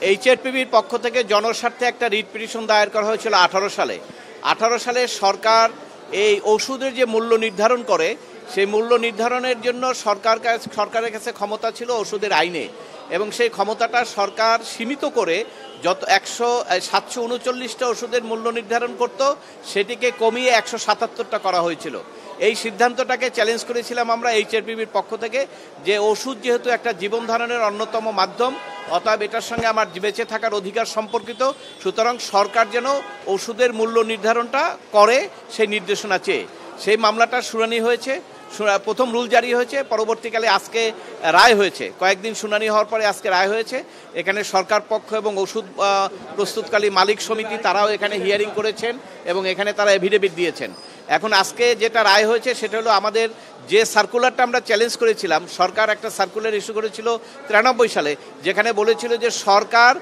এইচআরপিবির পক্ষ থেকে জনস্বার্থে একটা রিট পিটিশন দায়ের করা হয়েছিল 18 সালে। 18 সালে সরকার এই ওষুধের যে মূল্য নির্ধারণ করে সেই মূল্য নির্ধারণের জন্য সরকারের কাছে ক্ষমতা ছিল ওষুধের আইনে, এবং সেই ক্ষমতাটা সরকার সীমিত করে যত 739টা ওষুধের মূল্য নির্ধারণ করত সেটিকে কমিয়ে 177টা করা হয়েছিল। এই সিদ্ধান্তটাকে চ্যালেঞ্জ করেছিলাম আমরা এইচআরপিবির পক্ষ থেকে, যে ওষুধ যেহেতু একটা জীবন ধারণের অন্যতম মাধ্যম, অতএব এটার সঙ্গে আমার বেঁচে থাকার অধিকার সম্পর্কিত, সুতরাং সরকার যেন ওষুধের মূল্য নির্ধারণটা করে সেই নির্দেশনা চেয়ে সেই মামলাটার শুনানি হয়েছে। প্রথম রুল জারি হয়েছে, পরবর্তীকালে আজকে রায় হয়েছে। কয়েকদিন শুনানি হওয়ার পরে আজকে রায় হয়েছে। এখানে সরকার পক্ষ এবং ওষুধ প্রস্তুতকারী মালিক সমিতি তারাও এখানে হিয়ারিং করেছেন এবং এখানে তারা এফিডেভিট দিয়েছেন। এখন আজকে যেটা রায় হয়েছে সেটা হলো, আমাদের যে সার্কুলারটা আমরা চ্যালেঞ্জ করেছিলাম, সরকার একটা সার্কুলার ইস্যু করেছিল 93 সালে, যেখানে বলেছিল যে সরকার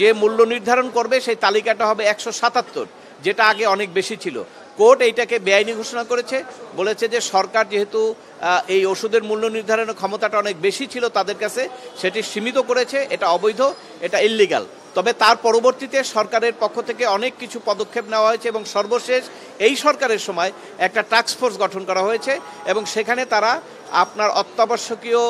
যে মূল্য নির্ধারণ করবে সেই তালিকাটা হবে 177, যেটা আগে অনেক বেশি ছিল। কোর্ট এইটাকে বেআইনি ঘোষণা করেছে, বলেছে যে সরকার যেহেতু এই ওষুধের মূল্য নির্ধারণের ক্ষমতাটা অনেক বেশি ছিল তাদের কাছে, সেটি সীমিত করেছে, এটা অবৈধ, এটা ইল্লিগাল। তবে তার পরবর্তীতে সরকারের পক্ষ থেকে অনেক কিছু পদক্ষেপ নেওয়া হয়েছে এবং সর্বশেষ এই সরকারের সময় একটা টাস্ক ফোর্স গঠন করা হয়েছে এবং সেখানে তারা আপনার অত্যাবশ্যকীয়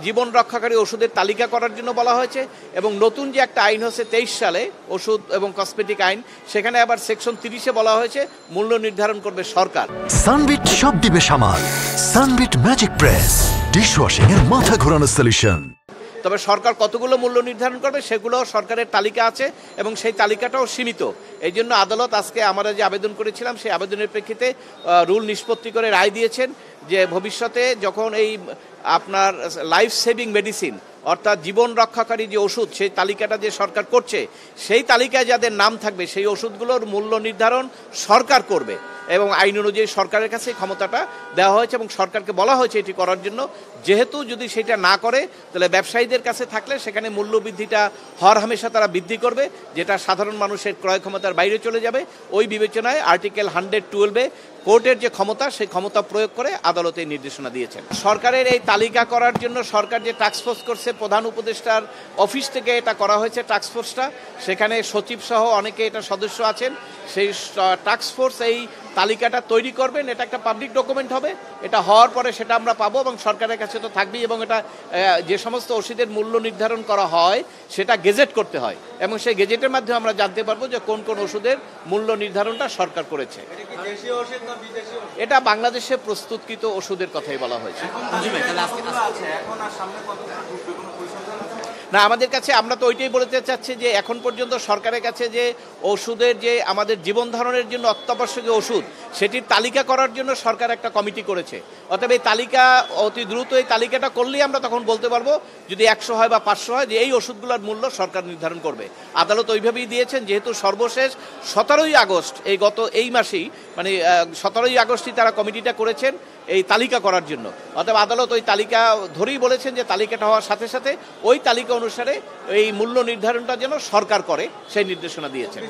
জীবন রক্ষাকারী ওষুধের তালিকা করার জন্য বলা হয়েছে। এবং নতুন যে একটা আইন হচ্ছে 23 সালে ওষুধ এবং কসমেটিক আইন, সেখানে আবার সেকশন 30-এ বলা হয়েছে মূল্য নির্ধারণ করবে সরকার। সানবিট সব দিবে সামাল। সানবিট ম্যাজিক প্রেস ডিশওয়াশিং এর মাথা ঘোরানো সলিউশন। তবে সরকার কতগুলো মূল্য নির্ধারণ করবে সেগুলো সরকারের তালিকা আছে এবং সেই তালিকাটাও সীমিত। এই জন্য আদালত আজকে আমরা যে আবেদন করেছিলাম সেই আবেদনের প্রেক্ষিতে রুল নিষ্পত্তি করে রায় দিয়েছেন যে ভবিষ্যতে যখন এই আপনার লাইফ সেভিং মেডিসিন অর্থাৎ জীবন রক্ষাকারী যে ওষুধ সেই তালিকাটা যে সরকার করছে, সেই তালিকায় যাদের নাম থাকবে সেই ওষুধগুলোর মূল্য নির্ধারণ সরকার করবে এবং আইন অনুযায়ী সরকারের কাছে ক্ষমতাটা দেওয়া হয়েছে এবং সরকারকে বলা হয়েছে এটি করার জন্য। যেহেতু যদি সেটা না করে তাহলে ব্যবসায়ীদের কাছে থাকলে সেখানে মূল্য বৃদ্ধিটা হর হামেশা তারা বৃদ্ধি করবে, যেটা সাধারণ মানুষের ক্রয় ক্ষমতার বাইরে চলে যাবে। ওই বিবেচনায় আর্টিকেল 112-এ কোর্টের যে ক্ষমতা সেই ক্ষমতা প্রয়োগ করে আদালতে নির্দেশনা দিয়েছেন। সরকারের এই তালিকা করার জন্য সরকার যে টাস্কফোর্স করছে, প্রধান উপদেষ্টার অফিস থেকে এটা করা হয়েছে টাস্কফোর্সটা, সেখানে সচিব সহ অনেকে এটা সদস্য আছেন। সেই টাস্কফোর্স এই তালিকাটা তৈরি করবেন, এটা একটা পাবলিক ডকুমেন্ট হবে, এটা হওয়ার পরে সেটা আমরা পাবো এবং সরকারের কাছে তো থাকবেই এবং এটা যে সমস্ত ওষুধের মূল্য নির্ধারণ করা হয় সেটা গেজেট করতে হয় এবং সেই গেজেটের মাধ্যমে আমরা জানতে পারবো যে কোন কোন ওষুধের মূল্য নির্ধারণটা সরকার করেছে। এটা বাংলাদেশে প্রস্তুতকৃত ওষুধের কথাই বলা হয়েছে। না, আমাদের কাছে আমরা তো ওইটাই বলতে চাচ্ছি যে এখন পর্যন্ত সরকারের কাছে যে ওষুধের যে আমাদের জীবন ধারণের জন্য অত্যাবশ্যকীয় ওষুধ সেটির তালিকা করার জন্য সরকার একটা কমিটি করেছে। অতএব এই তালিকা অতি দ্রুত এই তালিকাটা করলেই আমরা তখন বলতে পারবো যদি 100 হয় বা 500 হয় যে এই ওষুধগুলোর মূল্য সরকার নির্ধারণ করবে। আদালত ওইভাবেই দিয়েছেন, যেহেতু সর্বশেষ 17ই আগস্ট এই মাসেই মানে 17ই আগস্টই তারা কমিটিটা করেছেন এই তালিকা করার জন্য। অতএব আদালত ওই তালিকা ধরেই বলেছেন যে তালিকাটা হওয়ার সাথে সাথে ওই তালিকা অনুসারে এই মূল্য নির্ধারণটা যেন সরকার করে সেই নির্দেশনা দিয়েছেন।